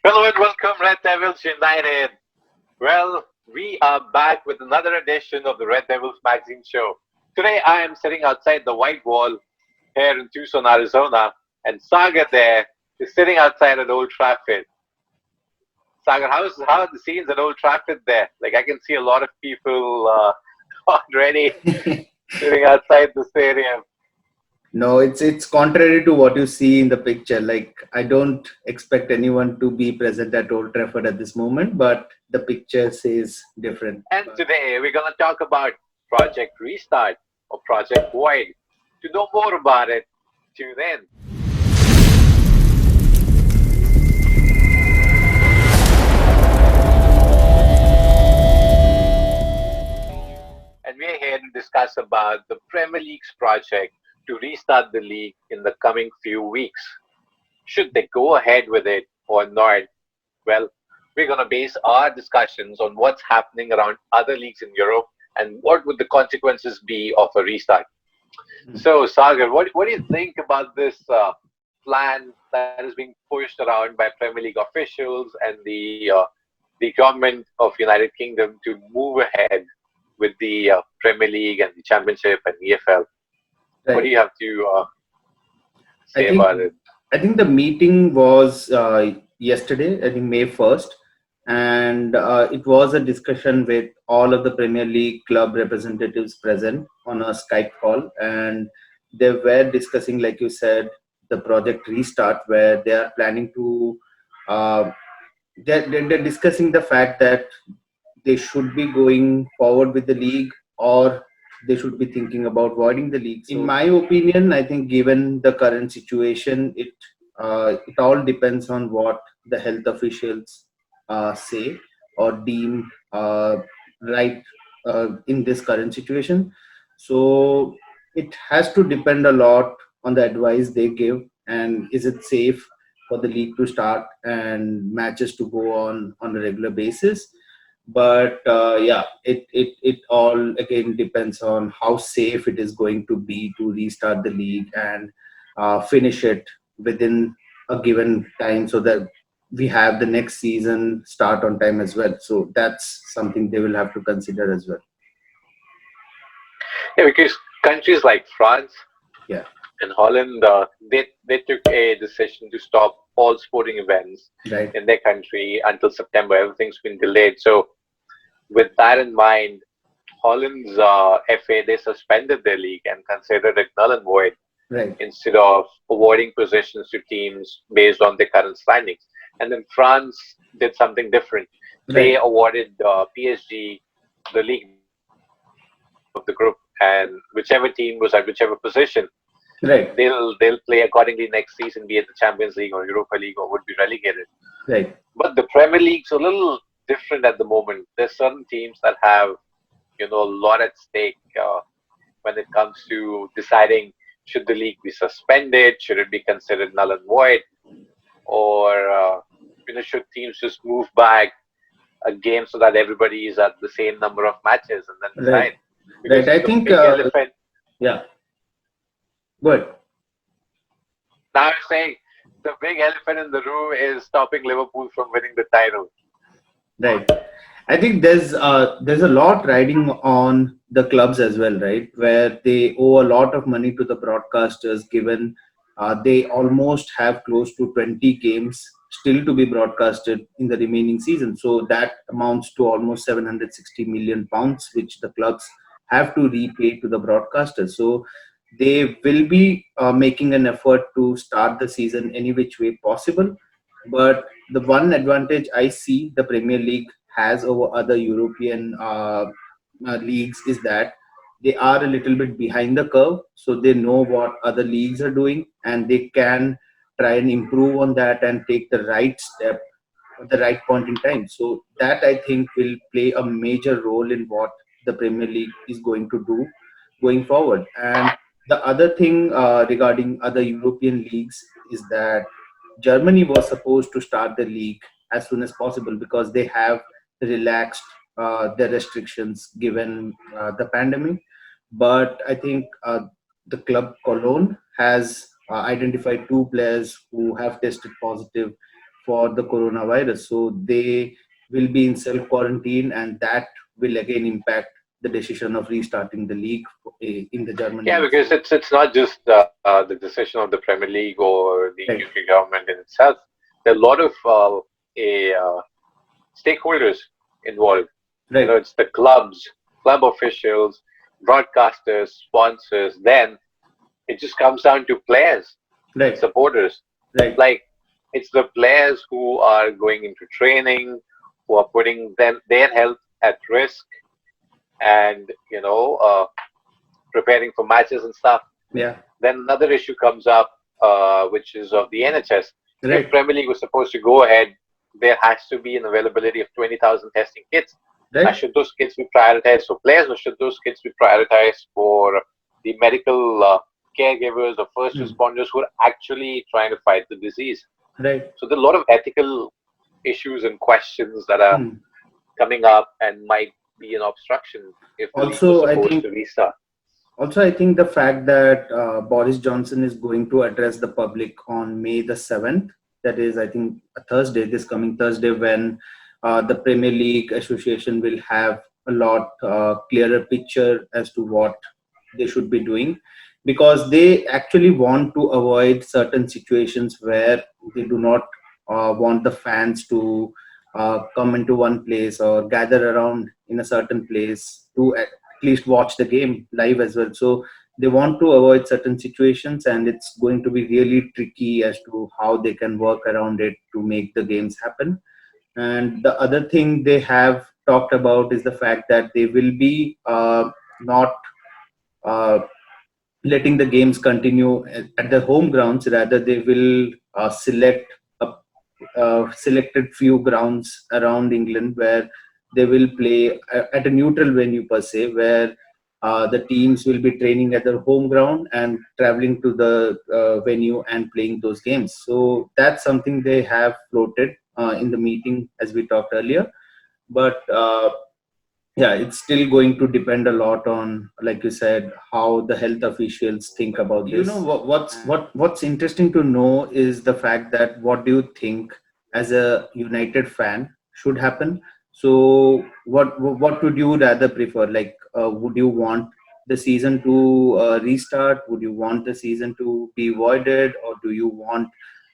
Hello and welcome, Red Devils United. Well, we are back with another edition of the Red Devils Magazine Show. Today I am sitting outside the White Wall here in Tucson, Arizona, and Sagar there is sitting outside at Old Trafford. Sagar, how are the scenes at Old Trafford there? Like I can see a lot of people already sitting outside the stadium. No, it's contrary to what you see in the picture. Like I don't expect anyone to be present at Old Trafford at this moment, but the picture says different. And today we're going to talk about Project Restart or Project Void. To know more about it, tune in. And we're here to discuss about the Premier League's project to restart the league in the coming few weeks. Should they go ahead with it or not? Well, we're going to base our discussions on what's happening around other leagues in Europe and what would the consequences be of a restart. So, Sagar, what do you think about this plan that is being pushed around by Premier League officials and the government of United Kingdom to move ahead with the Premier League and the Championship and EFL? What do Right. you have to I say think about it? I think the meeting was yesterday. I think May 1st, and it was a discussion with all of the Premier League club representatives present on a Skype call, and they were discussing, like you said, the project restart, where they are planning to. Uh, they're discussing the fact that they should be going forward with the league, or they should be thinking about voiding the league. In my opinion, I think given the current situation, it all depends on what the health officials say or deem right in this current situation. So it has to depend a lot on the advice they give, and is it safe for the league to start and matches to go on a regular basis. But yeah, it all again depends on how safe it is going to be to restart the league and finish it within a given time, so that we have the next season start on time as well. So that's something they will have to consider as well. Yeah, because countries like France Yeah. and Holland, they took a decision to stop all sporting events Right. in their country until September. Everything's been delayed. So, with that in mind, Holland's FA they suspended their league and considered it null and void Right. instead of awarding positions to teams based on their current standings. And then France did something different. They Right. awarded PSG the league of the group, and whichever team was at whichever position, Right. they'll play accordingly next season, be it the Champions League or Europa League, or would be relegated. Right. But the Premier League's a little different at the moment. There's certain teams that have a lot at stake when it comes to deciding should the league be suspended, should it be considered null and void, or should teams just move back a game so that everybody is at the same number of matches and then Right. decide. Right. Because I the think big elephant yeah. Good. now I'm saying the big elephant in the room is stopping Liverpool from winning the title. Right. I think there's a lot riding on the clubs as well, right? Where they owe a lot of money to the broadcasters, given they almost have close to 20 games still to be broadcasted in the remaining season. So that amounts to almost 760 million pounds, which the clubs have to repay to the broadcasters. So they will be making an effort to start the season any which way possible. But the one advantage I see the Premier League has over other European leagues is that they are a little bit behind the curve, so they know what other leagues are doing, and they can try and improve on that and take the right step at the right point in time. So that I think will play a major role in what the Premier League is going to do going forward. And the other thing regarding other European leagues is that Germany was supposed to start the league as soon as possible because they have relaxed the restrictions given the pandemic. But I think the club Cologne has identified two players who have tested positive for the coronavirus. So they will be in self quarantine, and that will again impact the decision of restarting the league in the German Yeah, league. because So it's not just the decision of the Premier League or the right, UK government in itself. There are a lot of stakeholders involved. You know, right, it's the clubs, club officials, broadcasters, sponsors. Then it just comes down to players and right, supporters. right, Like it's the players who are going into training, who are putting their health at risk, and preparing for matches and stuff. yeah, Then another issue comes up, which is of the NHS. If right, Premier League was supposed to go ahead, there has to be an availability of 20,000 testing kits. Now, right, should those kits be prioritized for players, or should those kits be prioritized for the medical caregivers or first mm, responders who are actually trying to fight the disease? right. So there are a lot of ethical issues and questions that are Mm. coming up and might be an obstruction if the league was Also, I supposed think to restart. the fact that Boris Johnson is going to address the public on May the 7th, that is, I think, a Thursday, this coming Thursday, when the Premier League Association will have a lot clearer picture as to what they should be doing, because they actually want to avoid certain situations where they do not want the fans to come into one place or gather around in a certain place to at least watch the game live as well. So they want to avoid certain situations, and it's going to be really tricky as to how they can work around it to make the games happen. And the other thing they have talked about is the fact that they will be not uh, letting the games continue at the home grounds. Rather, they will select a selected few grounds around England where they will play at a neutral venue per se, where the teams will be training at their home ground and traveling to the venue and playing those games. So that's something they have floated in the meeting as we talked earlier. But yeah, it's still going to depend a lot on, like you said, how the health officials think about this. What's interesting to know is the fact that what do you think as a United fan should happen. So what would you rather prefer, like would you want the season to restart, would you want the season to be voided, or do you want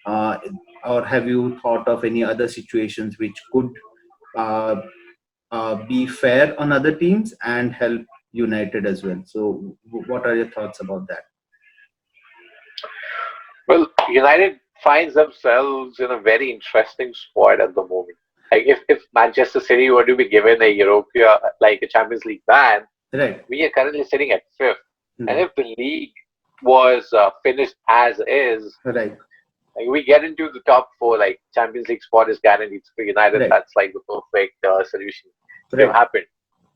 uh, or have you thought of any other situations which could uh, be fair on other teams and help United as well? So, what are your thoughts about that? Well, United finds themselves in a very interesting spot at the moment. Like if Manchester City were to be given a Europea, like a Champions League ban, Right, we are currently sitting at fifth. And right, if the league was finished as is, right, like we get into the top four, like Champions League spot is guaranteed for United. right, That's like the perfect solution to have right, happened.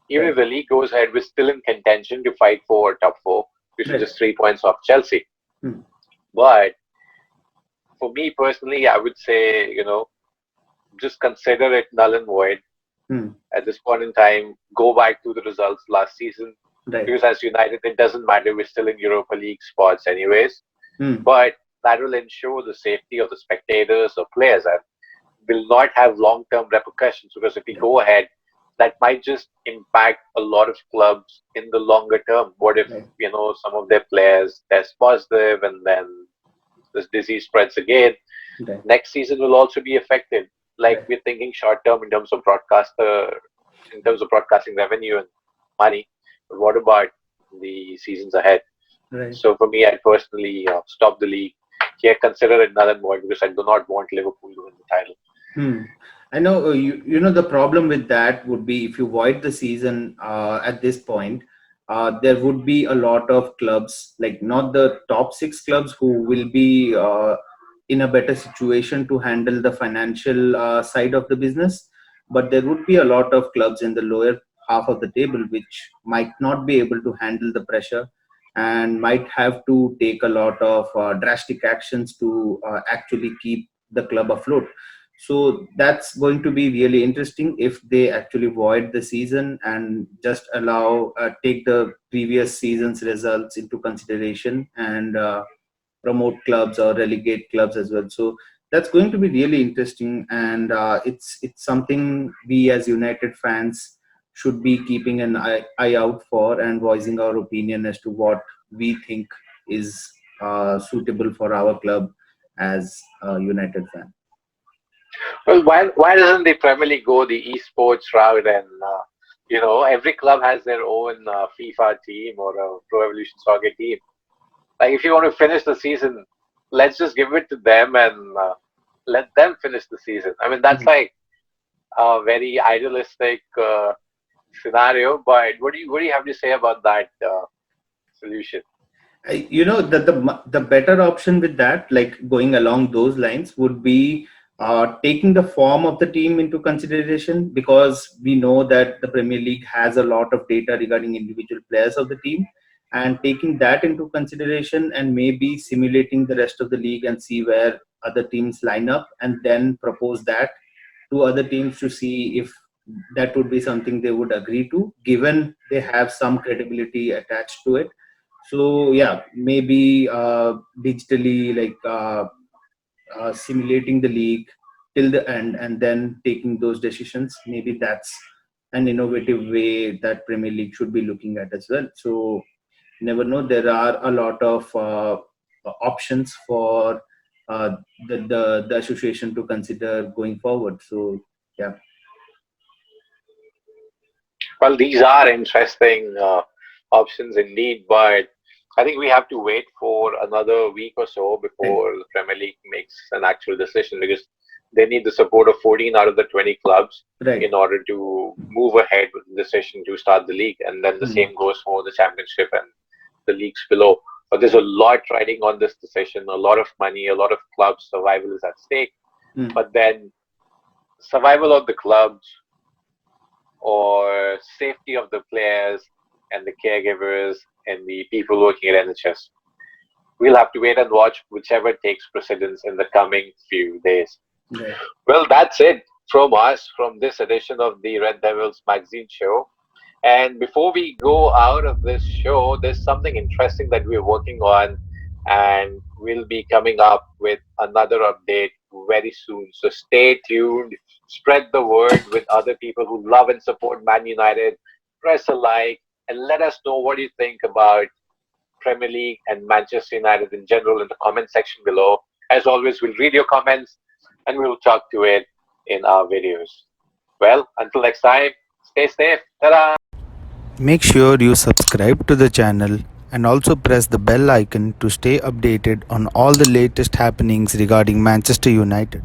Even if right, the league goes ahead, we're still in contention to fight for top four, which is right. just 3 points off Chelsea. Hmm, But for me personally, I would say, just consider it null and void hmm, at this point in time. Go back to the results last season, right. because as United, it doesn't matter. We're still in Europa League spots, anyways. Hmm, But that will ensure the safety of the spectators or players and will not have long term repercussions, because if we right, go ahead, that might just impact a lot of clubs in the longer term. What if, right, some of their players test positive and then this disease spreads again? right, Next season will also be affected. Like right, we're thinking short term in terms of broadcasting revenue and money. But what about the seasons ahead? right. So for me, I'd personally stop the league. Here, consider it null and void, because I do not want Liverpool to win the title. Hmm. I know you know the problem with that would be if you void the season at this point, there would be a lot of clubs, like not the top six clubs, who will be in a better situation to handle the financial side of the business, but there would be a lot of clubs in the lower half of the table which might not be able to handle the pressure and might have to take a lot of drastic actions to actually keep the club afloat. So that's going to be really interesting if they actually void the season and just allow take the previous season's results into consideration and promote clubs or relegate clubs as well. So that's going to be really interesting, and it's something we as United fans should be keeping an eye out for and voicing our opinion as to what we think is suitable for our club as a United fan. Well, why doesn't the Premier League go the esports route and every club has their own FIFA team or a Pro Evolution Soccer team. Like if you want to finish the season, let's just give it to them and let them finish the season. I mean, that's Mhm. like a very idealistic scenario. But what do you have to say about that solution? The better option with that, like going along those lines, would be taking the form of the team into consideration, because we know that the Premier League has a lot of data regarding individual players of the team, and taking that into consideration and maybe simulating the rest of the league and see where other teams line up, and then propose that to other teams to see if that would be something they would agree to, given they have some credibility attached to it. So yeah, maybe digitally, like simulating the league till the end and then taking those decisions. Maybe that's an innovative way that Premier League should be looking at as well. So never know, there are a lot of options for the association to consider going forward. So yeah. Well, these are interesting options indeed, but I think we have to wait for another week or so Right. before the Premier League makes an actual decision because they need the support of 14 out of the 20 clubs Right. in order to move ahead with the decision to start the league. And then the Hmm. same goes for the championship and the leagues below. But there's a lot riding on this decision, a lot of money, a lot of clubs' survival is at stake. Hmm. But then survival of the clubs or safety of the players and the caregivers and the people working at NHS. We'll have to wait and watch whichever takes precedence in the coming few days. Right. Well, that's it from us from this edition of the Red Devils magazine show. And before we go out of this show, there's something interesting that we're working on, and we'll be coming up with another update very soon. So stay tuned, spread the word with other people who love and support Man United. Press a like and let us know what you think about Premier League and Manchester United in general in the comment section below. As always, we'll read your comments and we'll talk to it in our videos. Well, until next time, stay safe. Ta-da! Make sure you subscribe to the channel and also press the bell icon to stay updated on all the latest happenings regarding Manchester United.